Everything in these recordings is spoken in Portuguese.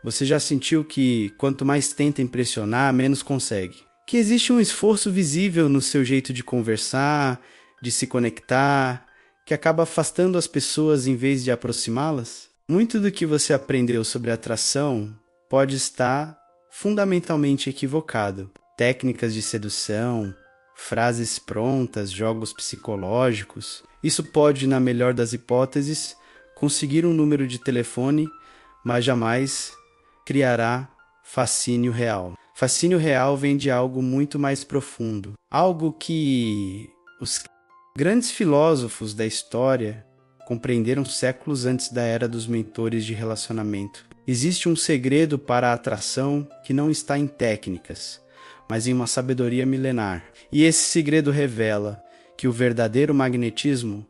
Você já sentiu que quanto mais tenta impressionar, menos consegue? Que existe um esforço visível no seu jeito de conversar, de se conectar, que acaba afastando as pessoas em vez de aproximá-las? Muito do que você aprendeu sobre atração pode estar fundamentalmente equivocado. Técnicas de sedução, frases prontas, jogos psicológicos. Isso pode, na melhor das hipóteses, conseguir um número de telefone, mas jamais criará fascínio real. Fascínio real vem de algo muito mais profundo. Algo que os grandes filósofos da história compreenderam séculos antes da era dos mentores de relacionamento. Existe um segredo para a atração que não está em técnicas, mas em uma sabedoria milenar. E esse segredo revela que o verdadeiro magnetismo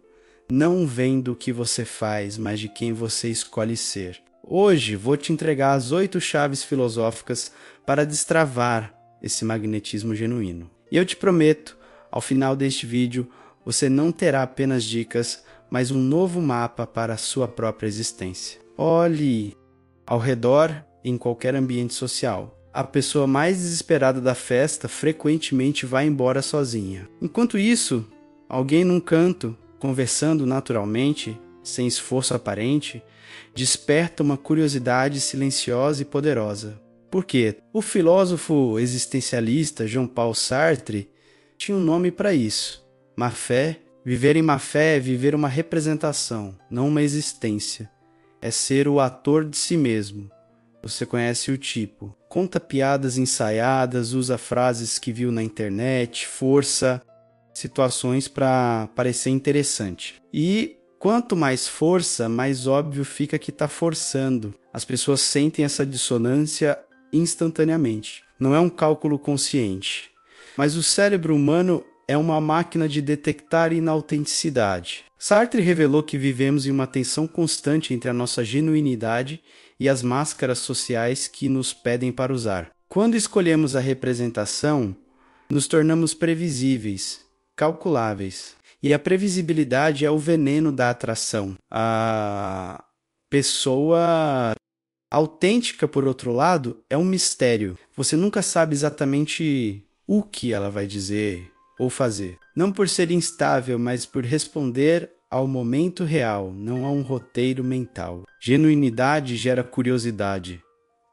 não vem do que você faz, mas de quem você escolhe ser. Hoje vou te entregar as 8 chaves filosóficas para destravar esse magnetismo genuíno. E eu te prometo, ao final deste vídeo, você não terá apenas dicas, mas um novo mapa para a sua própria existência. Olhe ao redor em qualquer ambiente social. A pessoa mais desesperada da festa frequentemente vai embora sozinha. Enquanto isso, alguém num canto, conversando naturalmente, sem esforço aparente, desperta uma curiosidade silenciosa e poderosa. Por quê? O filósofo existencialista Jean-Paul Sartre tinha um nome para isso: má fé. Viver em má fé é viver uma representação, não uma existência. É ser o ator de si mesmo. Você conhece o tipo. Conta piadas ensaiadas, usa frases que viu na internet, força situações para parecer interessante. E quanto mais força, mais óbvio fica que está forçando. As pessoas sentem essa dissonância instantaneamente. Não é um cálculo consciente. Mas o cérebro humano é uma máquina de detectar inautenticidade. Sartre revelou que vivemos em uma tensão constante entre a nossa genuinidade e as máscaras sociais que nos pedem para usar. Quando escolhemos a representação, nos tornamos previsíveis, calculáveis. E a previsibilidade é o veneno da atração. A pessoa autêntica, por outro lado, é um mistério. Você nunca sabe exatamente o que ela vai dizer ou fazer. Não por ser instável, mas por responder ao momento real, não a um roteiro mental. Genuinidade gera curiosidade.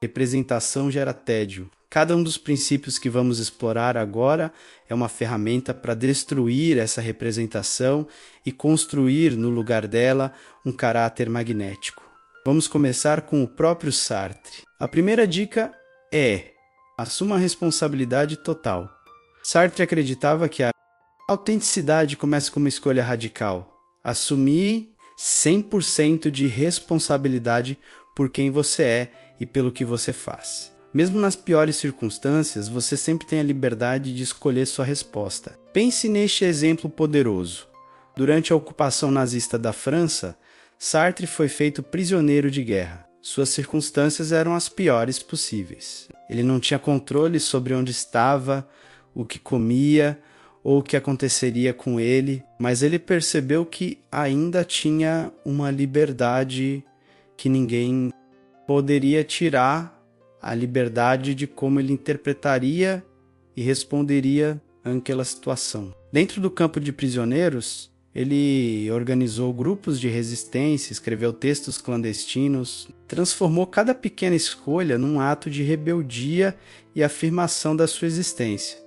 Representação gera tédio. Cada um dos princípios que vamos explorar agora é uma ferramenta para destruir essa representação e construir no lugar dela um caráter magnético. Vamos começar com o próprio Sartre. A primeira dica é: assuma a responsabilidade total. Sartre acreditava que a autenticidade começa com uma escolha radical. Assumir 100% de responsabilidade por quem você é e pelo que você faz. Mesmo nas piores circunstâncias, você sempre tem a liberdade de escolher sua resposta. Pense neste exemplo poderoso. Durante a ocupação nazista da França, Sartre foi feito prisioneiro de guerra. Suas circunstâncias eram as piores possíveis. Ele não tinha controle sobre onde estava, o que comia ou o que aconteceria com ele, mas ele percebeu que ainda tinha uma liberdade que ninguém poderia tirar, a liberdade de como ele interpretaria e responderia àquela situação. Dentro do campo de prisioneiros, ele organizou grupos de resistência, escreveu textos clandestinos, transformou cada pequena escolha num ato de rebeldia e afirmação da sua existência.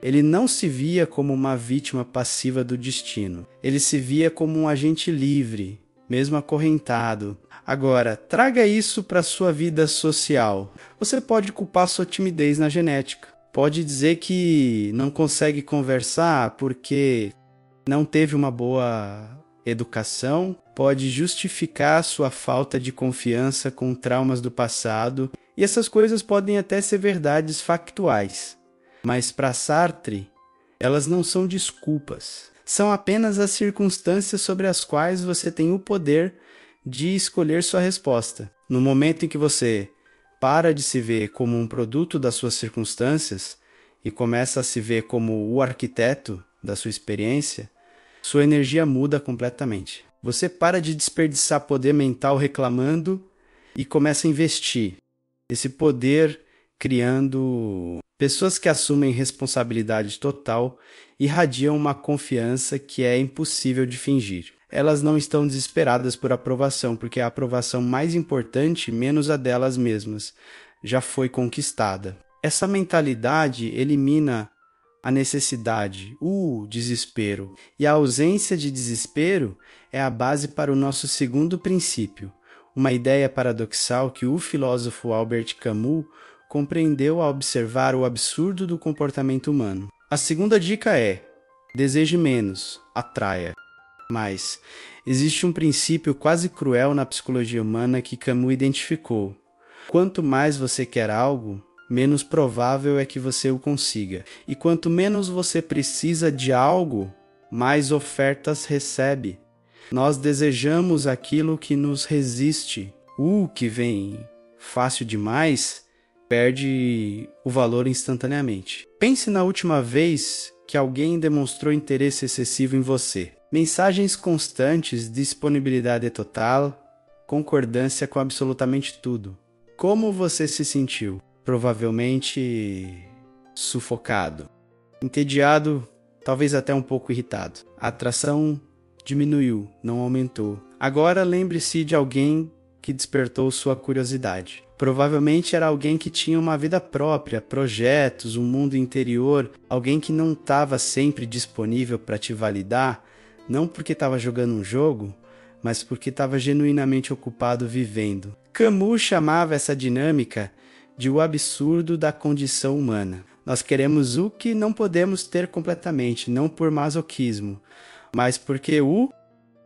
Ele não se via como uma vítima passiva do destino. Ele se via como um agente livre, mesmo acorrentado. Agora, traga isso para a sua vida social. Você pode culpar sua timidez na genética. Pode dizer que não consegue conversar porque não teve uma boa educação. Pode justificar sua falta de confiança com traumas do passado. E essas coisas podem até ser verdades factuais. Mas para Sartre, elas não são desculpas. São apenas as circunstâncias sobre as quais você tem o poder de escolher sua resposta. No momento em que você para de se ver como um produto das suas circunstâncias e começa a se ver como o arquiteto da sua experiência, sua energia muda completamente. Você para de desperdiçar poder mental reclamando e começa a investir. esse poder criando pessoas que assumem responsabilidade total, irradiam uma confiança que é impossível de fingir. Elas não estão desesperadas por aprovação, porque a aprovação mais importante, menos a delas mesmas, já foi conquistada. Essa mentalidade elimina a necessidade, o desespero. E a ausência de desespero é a base para o nosso segundo princípio, uma ideia paradoxal que o filósofo Albert Camus compreendeu ao observar o absurdo do comportamento humano. A segunda dica é: deseje menos, atraia mais. Existe um princípio quase cruel na psicologia humana que Camus identificou. Quanto mais você quer algo, menos provável é que você o consiga. E quanto menos você precisa de algo, mais ofertas recebe. Nós desejamos aquilo que nos resiste. O que vem fácil demais perde o valor instantaneamente. Pense na última vez que alguém demonstrou interesse excessivo em você. Mensagens constantes, disponibilidade total, concordância com absolutamente tudo. Como você se sentiu? Provavelmente sufocado, entediado, talvez até um pouco irritado. A atração diminuiu, não aumentou. Agora lembre-se de alguém que despertou sua curiosidade. Provavelmente era alguém que tinha uma vida própria, projetos, um mundo interior, alguém que não estava sempre disponível para te validar, não porque estava jogando um jogo, mas porque estava genuinamente ocupado vivendo. Camus chamava essa dinâmica de o absurdo da condição humana. Nós queremos o que não podemos ter completamente, não por masoquismo, mas porque o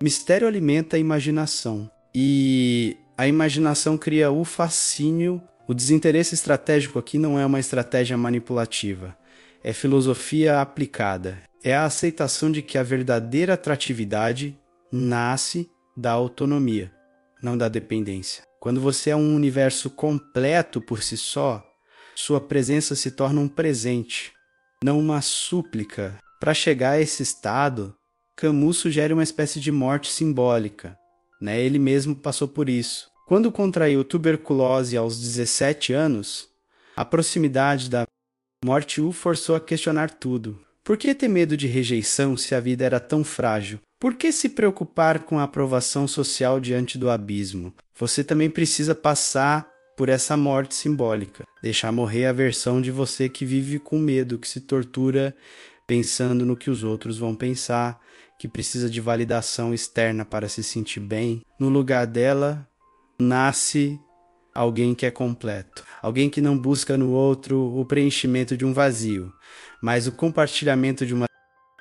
mistério alimenta a imaginação. E a imaginação cria o fascínio. O desinteresse estratégico aqui não é uma estratégia manipulativa, é filosofia aplicada. É a aceitação de que a verdadeira atratividade nasce da autonomia, não da dependência. Quando você é um universo completo por si só, sua presença se torna um presente, não uma súplica. Para chegar a esse estado, Camus sugere uma espécie de morte simbólica, né? Ele mesmo passou por isso. Quando contraiu tuberculose aos 17 anos, a proximidade da morte o forçou a questionar tudo. Por que ter medo de rejeição se a vida era tão frágil? Por que se preocupar com a aprovação social diante do abismo? Você também precisa passar por essa morte simbólica. Deixar morrer a versão de você que vive com medo, que se tortura pensando no que os outros vão pensar, que precisa de validação externa para se sentir bem. No lugar dela, nasce alguém que é completo. Alguém que não busca no outro o preenchimento de um vazio, mas o compartilhamento de uma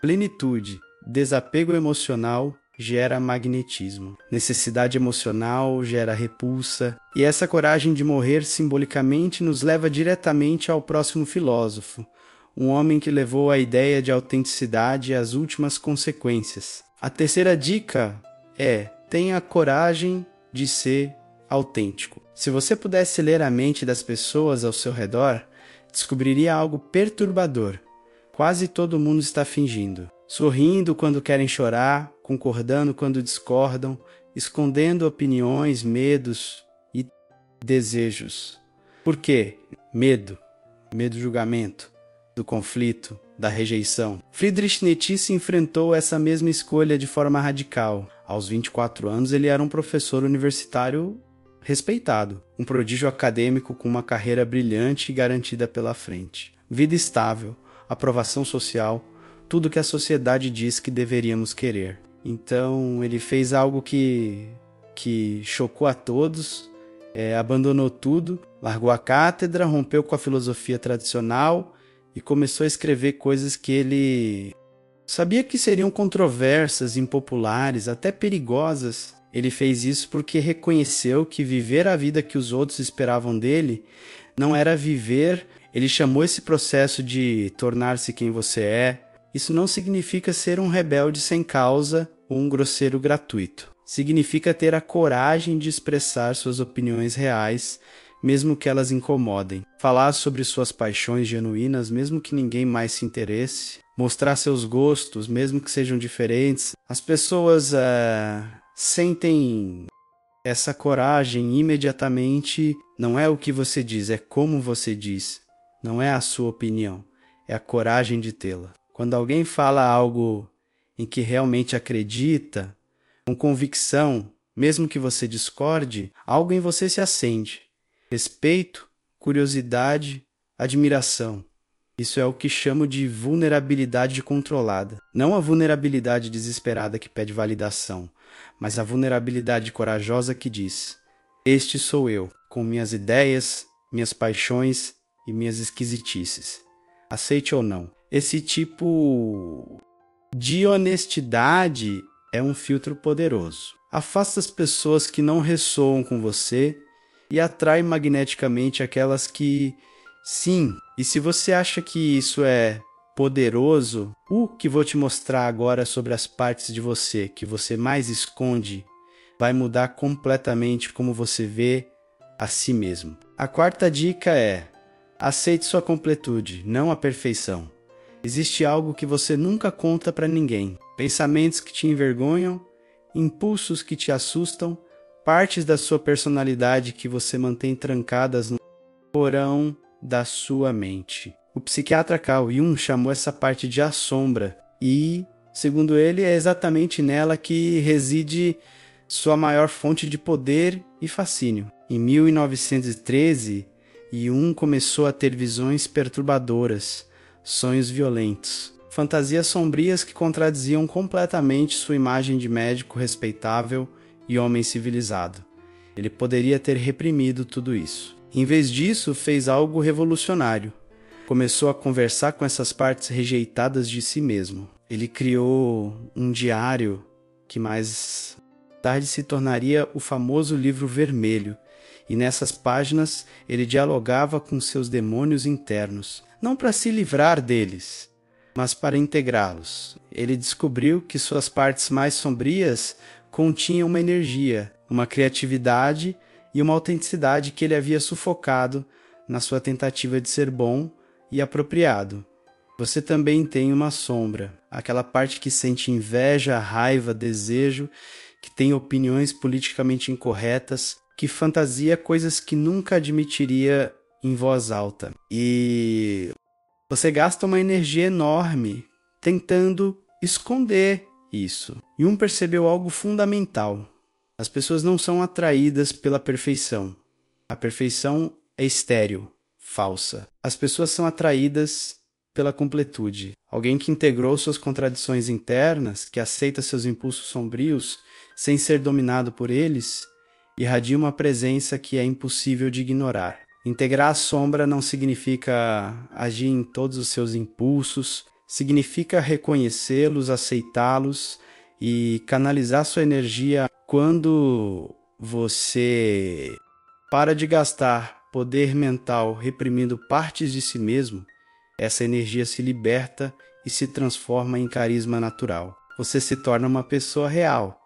plenitude. Desapego emocional gera magnetismo. Necessidade emocional gera repulsa. E essa coragem de morrer simbolicamente nos leva diretamente ao próximo filósofo, um homem que levou a ideia de autenticidade às últimas consequências. A terceira dica é: tenha coragem de ser autêntico. Se você pudesse ler a mente das pessoas ao seu redor, descobriria algo perturbador. Quase todo mundo está fingindo. Sorrindo quando querem chorar, concordando quando discordam, escondendo opiniões, medos e desejos. Por quê? Medo do julgamento, do conflito, da rejeição. Friedrich Nietzsche se enfrentou essa mesma escolha de forma radical. Aos 24 anos, ele era um professor universitário respeitado, um prodígio acadêmico com uma carreira brilhante e garantida pela frente. Vida estável, aprovação social, tudo que a sociedade diz que deveríamos querer. Então ele fez algo que chocou a todos, abandonou tudo, largou a cátedra, rompeu com a filosofia tradicional e começou a escrever coisas que ele sabia que seriam controversas, impopulares, até perigosas. Ele fez isso porque reconheceu que viver a vida que os outros esperavam dele não era viver. Ele chamou esse processo de tornar-se quem você é. Isso não significa ser um rebelde sem causa ou um grosseiro gratuito. Significa ter a coragem de expressar suas opiniões reais, mesmo que elas incomodem. Falar sobre suas paixões genuínas, mesmo que ninguém mais se interesse. Mostrar seus gostos, mesmo que sejam diferentes. As pessoas sentem Essa coragem, imediatamente, não é o que você diz, é como você diz. Não é a sua opinião, é a coragem de tê-la. Quando alguém fala algo em que realmente acredita, com convicção, mesmo que você discorde, algo em você se acende. Respeito, curiosidade, admiração. Isso é o que chamo de vulnerabilidade controlada. Não a vulnerabilidade desesperada que pede validação, mas a vulnerabilidade corajosa que diz: este sou eu, com minhas ideias, minhas paixões e minhas esquisitices. Aceite ou não. Esse tipo de honestidade é um filtro poderoso. Afasta as pessoas que não ressoam com você e atrai magneticamente aquelas que, sim. E se você acha que isso é poderoso, o que vou te mostrar agora sobre as partes de você que você mais esconde vai mudar completamente como você vê a si mesmo. A quarta dica é: aceite sua completude, não a perfeição. Existe algo que você nunca conta para ninguém. Pensamentos que te envergonham, impulsos que te assustam, partes da sua personalidade que você mantém trancadas no porão da sua mente. O psiquiatra Carl Jung chamou essa parte de a sombra e, segundo ele, é exatamente nela que reside sua maior fonte de poder e fascínio. Em 1913, Jung começou a ter visões perturbadoras, sonhos violentos, fantasias sombrias que contradiziam completamente sua imagem de médico respeitável e homem civilizado. Ele poderia ter reprimido tudo isso. Em vez disso, fez algo revolucionário. Começou a conversar com essas partes rejeitadas de si mesmo. Ele criou um diário que mais tarde se tornaria o famoso Livro Vermelho, e nessas páginas ele dialogava com seus demônios internos, não para se livrar deles, mas para integrá-los. Ele descobriu que suas partes mais sombrias continham uma energia, uma criatividade e uma autenticidade que ele havia sufocado na sua tentativa de ser bom e apropriado. Você também tem uma sombra, aquela parte que sente inveja, raiva, desejo, que tem opiniões politicamente incorretas, que fantasia coisas que nunca admitiria em voz alta. E você gasta uma energia enorme tentando esconder isso. Jung percebeu algo fundamental. As pessoas não são atraídas pela perfeição. A perfeição é estéril, falsa. As pessoas são atraídas pela completude. Alguém que integrou suas contradições internas, que aceita seus impulsos sombrios sem ser dominado por eles, irradia uma presença que é impossível de ignorar. Integrar a sombra não significa agir em todos os seus impulsos, significa reconhecê-los, aceitá-los e canalizar sua energia. Quando você para de gastar poder mental reprimindo partes de si mesmo, essa energia se liberta e se transforma em carisma natural. Você se torna uma pessoa real,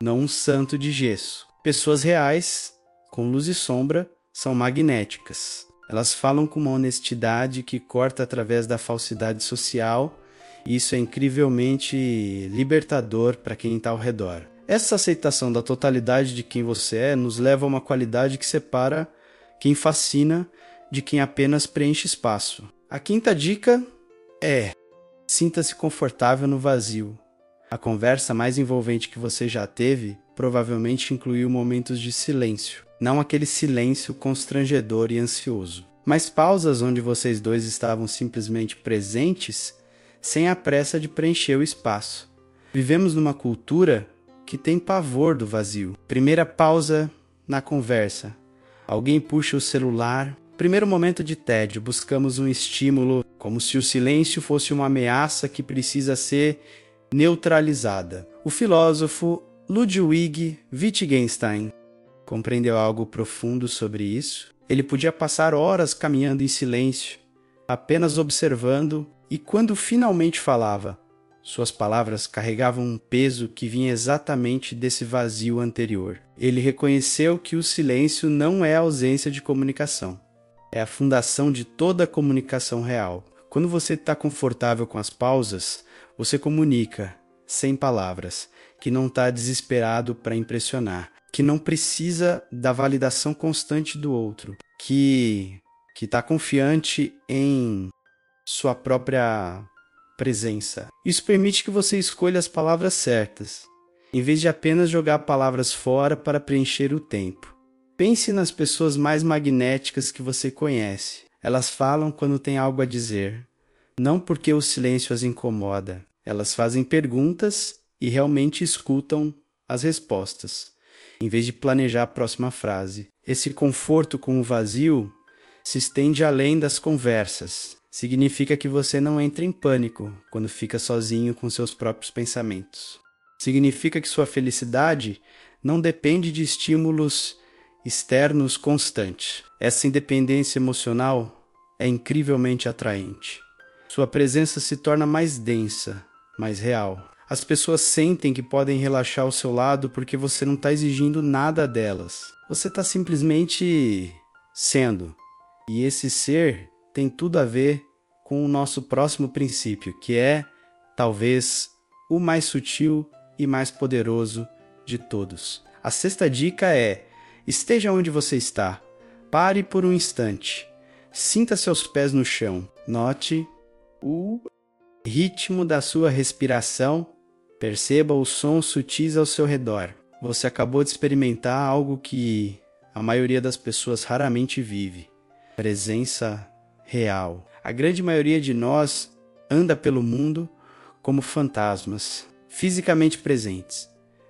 não um santo de gesso. Pessoas reais, com luz e sombra, são magnéticas. Elas falam com uma honestidade que corta através da falsidade social, e isso é incrivelmente libertador para quem está ao redor. Essa aceitação da totalidade de quem você é nos leva a uma qualidade que separa quem fascina de quem apenas preenche espaço. A quinta dica é: sinta-se confortável no vazio. A conversa mais envolvente que você já teve provavelmente incluiu momentos de silêncio. Não aquele silêncio constrangedor e ansioso, mas pausas onde vocês dois estavam simplesmente presentes, sem a pressa de preencher o espaço. Vivemos numa cultura que tem pavor do vazio. Primeira pausa na conversa. Alguém puxa o celular. Primeiro momento de tédio, buscamos um estímulo, como se o silêncio fosse uma ameaça que precisa ser neutralizada. O filósofo Ludwig Wittgenstein compreendeu algo profundo sobre isso. Ele podia passar horas caminhando em silêncio, apenas observando, e quando finalmente falava, suas palavras carregavam um peso que vinha exatamente desse vazio anterior. Ele reconheceu que o silêncio não é a ausência de comunicação. É a fundação de toda a comunicação real. Quando você está confortável com as pausas, você comunica, sem palavras, que não está desesperado para impressionar. que não precisa da validação constante do outro, que está confiante em sua própria presença. Isso permite que você escolha as palavras certas, em vez de apenas jogar palavras fora para preencher o tempo. Pense nas pessoas mais magnéticas que você conhece. Elas falam quando têm algo a dizer, não porque o silêncio as incomoda. Elas fazem perguntas e realmente escutam as respostas, em vez de planejar a próxima frase. Esse conforto com o vazio se estende além das conversas. Significa que você não entra em pânico quando fica sozinho com seus próprios pensamentos. Significa que sua felicidade não depende de estímulos externos constantes. Essa independência emocional é incrivelmente atraente. Sua presença se torna mais densa, mais real. As pessoas sentem que podem relaxar ao seu lado porque você não está exigindo nada delas. Você está simplesmente sendo. E esse ser tem tudo a ver com o nosso próximo princípio, que é, talvez, o mais sutil e mais poderoso de todos. A sexta dica é: esteja onde você está. Pare por um instante. Sinta seus pés no chão. Note o ritmo da sua respiração. Perceba os sons sutis ao seu redor. Você acabou de experimentar algo que a maioria das pessoas raramente vive. Presença real. A grande maioria de nós anda pelo mundo como fantasmas, fisicamente presentes,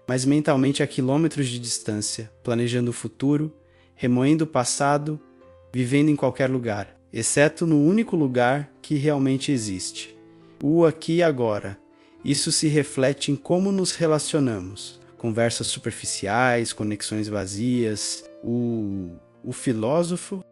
mas mentalmente a quilômetros de distância, planejando o futuro, remoendo o passado, vivendo em qualquer lugar, exceto no único lugar que realmente existe, o aqui e agora. Isso se reflete em como nos relacionamos. Conversas superficiais, conexões vazias. O filósofo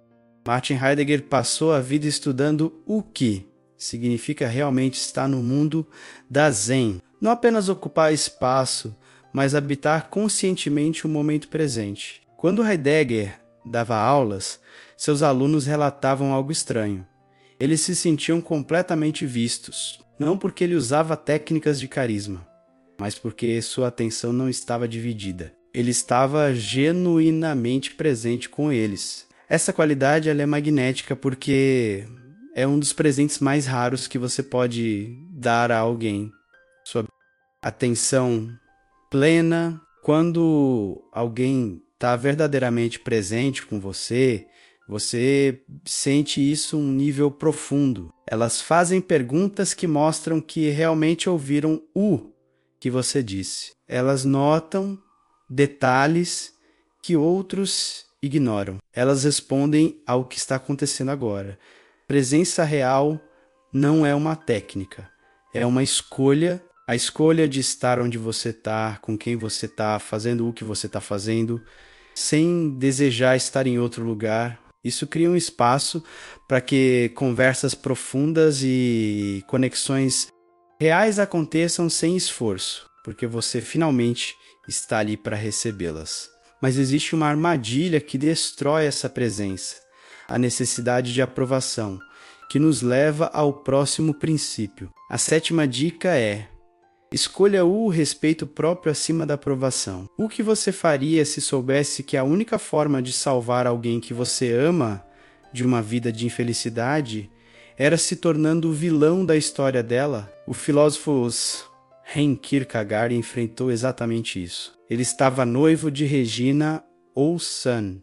Martin Heidegger passou a vida estudando o que significa realmente estar no mundo da Zen. Não apenas ocupar espaço, mas habitar conscientemente o momento presente. Quando Heidegger dava aulas, seus alunos relatavam algo estranho. Eles se sentiam completamente vistos, não porque ele usava técnicas de carisma, mas porque sua atenção não estava dividida. Ele estava genuinamente presente com eles. Essa qualidade ela é magnética porque é um dos presentes mais raros que você pode dar a alguém. Sua atenção plena. Quando alguém está verdadeiramente presente com você, você sente isso um nível profundo. Elas fazem perguntas que mostram que realmente ouviram o que você disse. Elas notam detalhes que outros ignoram. Elas respondem ao que está acontecendo agora. Presença real não é uma técnica, é uma escolha. A escolha de estar onde você está, com quem você está, fazendo o que você está fazendo, sem desejar estar em outro lugar. Isso cria um espaço para que conversas profundas e conexões reais aconteçam sem esforço, porque você finalmente está ali para recebê-las. Mas existe uma armadilha que destrói essa presença, a necessidade de aprovação, que nos leva ao próximo princípio. A sétima dica é: escolha o respeito próprio acima da aprovação. O que você faria se soubesse que a única forma de salvar alguém que você ama de uma vida de infelicidade era se tornando o vilão da história dela? O filósofo Søren Kierkegaard enfrentou exatamente isso. Ele estava noivo de Regina Olsen,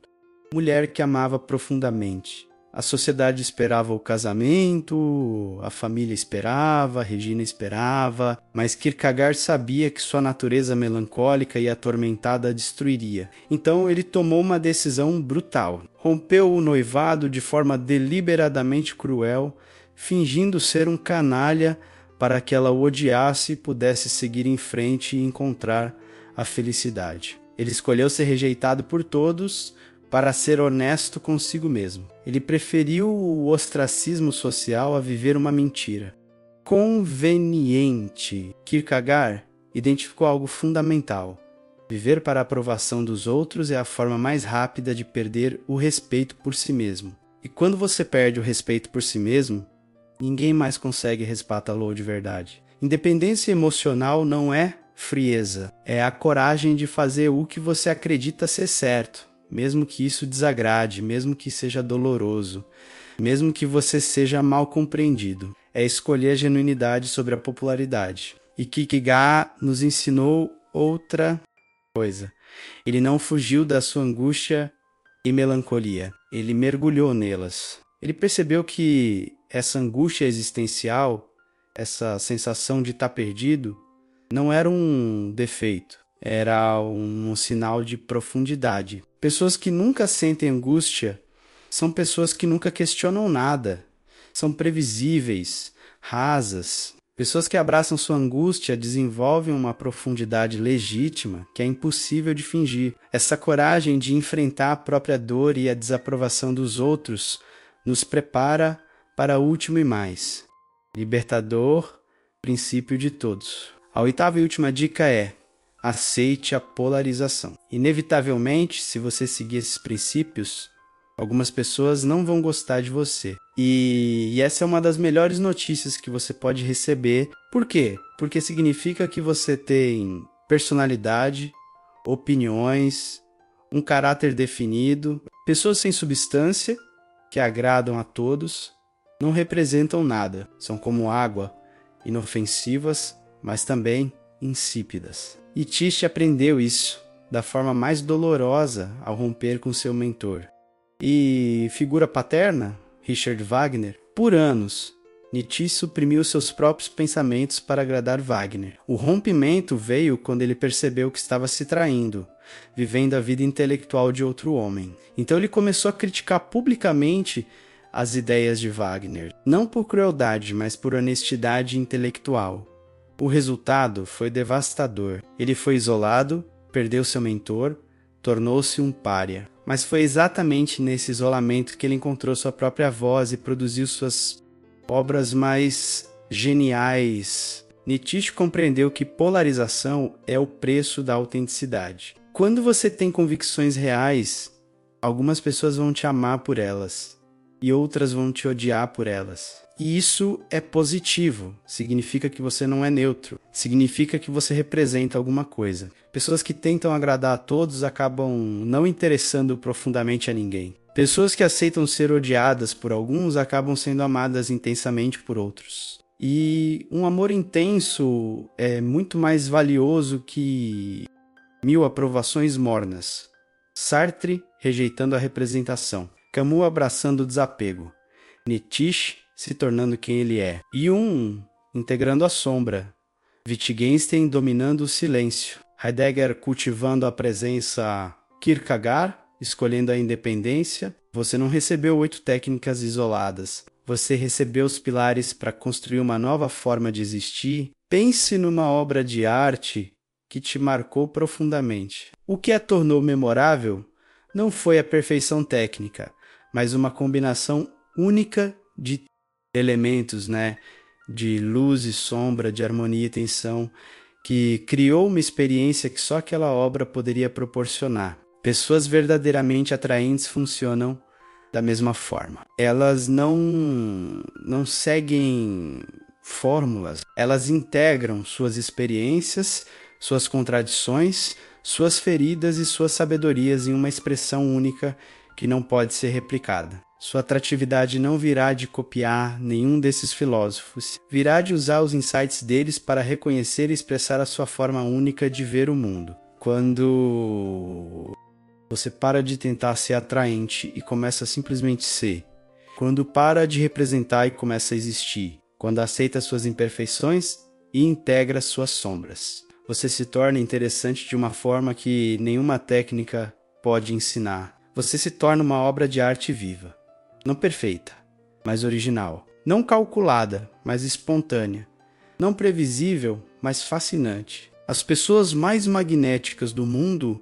mulher que amava profundamente. A sociedade esperava o casamento, a família esperava, a Regina esperava, mas Kierkegaard sabia que sua natureza melancólica e atormentada a destruiria. Então ele tomou uma decisão brutal. Rompeu o noivado de forma deliberadamente cruel, fingindo ser um canalha para que ela o odiasse e pudesse seguir em frente e encontrar a felicidade. Ele escolheu ser rejeitado por todos para ser honesto consigo mesmo. Ele preferiu o ostracismo social a viver uma mentira. Conveniente. Kierkegaard identificou algo fundamental. Viver para a aprovação dos outros é a forma mais rápida de perder o respeito por si mesmo. E quando você perde o respeito por si mesmo, ninguém mais consegue respeitá-lo de verdade. Independência emocional não é frieza. É a coragem de fazer o que você acredita ser certo, mesmo que isso desagrade, mesmo que seja doloroso, mesmo que você seja mal compreendido. É escolher a genuinidade sobre a popularidade. E Kierkegaard nos ensinou outra coisa. Ele não fugiu da sua angústia e melancolia. Ele mergulhou nelas. Ele percebeu que essa angústia existencial, essa sensação de estar perdido, não era um defeito, era um sinal de profundidade. Pessoas que nunca sentem angústia são pessoas que nunca questionam nada, são previsíveis, rasas. Pessoas que abraçam sua angústia desenvolvem uma profundidade legítima que é impossível de fingir. Essa coragem de enfrentar a própria dor e a desaprovação dos outros nos prepara para o último e mais. Libertador, princípio de todos. A oitava e última dica é: aceite a polarização. Inevitavelmente, se você seguir esses princípios, algumas pessoas não vão gostar de você. E essa é uma das melhores notícias que você pode receber. Por quê? Porque significa que você tem personalidade, opiniões, um caráter definido. Pessoas sem substância, que agradam a todos, não representam nada. São como água, inofensivas, mas também insípidas. E Nietzsche aprendeu isso da forma mais dolorosa ao romper com seu mentor. E figura paterna, Richard Wagner, por anos, Nietzsche suprimiu seus próprios pensamentos para agradar Wagner. O rompimento veio quando ele percebeu que estava se traindo, vivendo a vida intelectual de outro homem. Então ele começou a criticar publicamente as ideias de Wagner, não por crueldade, mas por honestidade intelectual. O resultado foi devastador. Ele foi isolado, perdeu seu mentor, tornou-se um pária. Mas foi exatamente nesse isolamento que ele encontrou sua própria voz e produziu suas obras mais geniais. Nietzsche compreendeu que polarização é o preço da autenticidade. Quando você tem convicções reais, algumas pessoas vão te amar por elas e outras vão te odiar por elas. E isso é positivo, significa que você não é neutro, significa que você representa alguma coisa. Pessoas que tentam agradar a todos acabam não interessando profundamente a ninguém. Pessoas que aceitam ser odiadas por alguns acabam sendo amadas intensamente por outros. E um amor intenso é muito mais valioso que 1000 aprovações mornas. Sartre rejeitando a representação, Camus abraçando o desapego, Nietzsche se tornando quem ele é, Jung integrando a sombra, Wittgenstein dominando o silêncio, Heidegger cultivando a presença, Kierkegaard escolhendo a independência. Você não recebeu 8 técnicas isoladas, você recebeu os pilares para construir uma nova forma de existir. Pense numa obra de arte que te marcou profundamente. O que a tornou memorável não foi a perfeição técnica, mas uma combinação única de elementos, de luz e sombra, de harmonia e tensão, que criou uma experiência que só aquela obra poderia proporcionar. Pessoas verdadeiramente atraentes funcionam da mesma forma. Elas não seguem fórmulas, elas integram suas experiências, suas contradições, suas feridas e suas sabedorias em uma expressão única que não pode ser replicada. Sua atratividade não virá de copiar nenhum desses filósofos, virá de usar os insights deles para reconhecer e expressar a sua forma única de ver o mundo. Quando você para de tentar ser atraente e começa a simplesmente ser, quando para de representar e começa a existir, quando aceita suas imperfeições e integra suas sombras, você se torna interessante de uma forma que nenhuma técnica pode ensinar. Você se torna uma obra de arte viva. Não perfeita, mas original. Não calculada, mas espontânea. Não previsível, mas fascinante. As pessoas mais magnéticas do mundo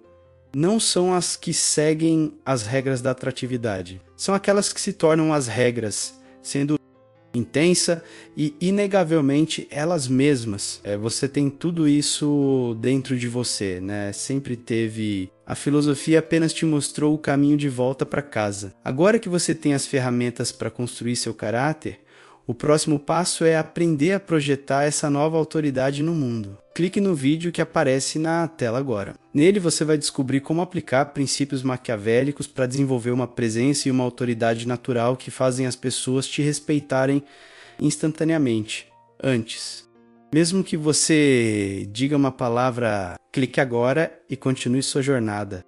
não são as que seguem as regras da atratividade. São aquelas que se tornam as regras, sendo intensa e inegavelmente elas mesmas. Você tem tudo isso dentro de você, Sempre teve. A filosofia apenas te mostrou o caminho de volta para casa. Agora que você tem as ferramentas para construir seu caráter, O próximo passo é aprender a projetar essa nova autoridade no mundo. Clique no vídeo que aparece na tela agora. Nele você vai descobrir como aplicar princípios maquiavélicos para desenvolver uma presença e uma autoridade natural que fazem as pessoas te respeitarem instantaneamente, antes. Mesmo que você diga uma palavra, clique agora e continue sua jornada.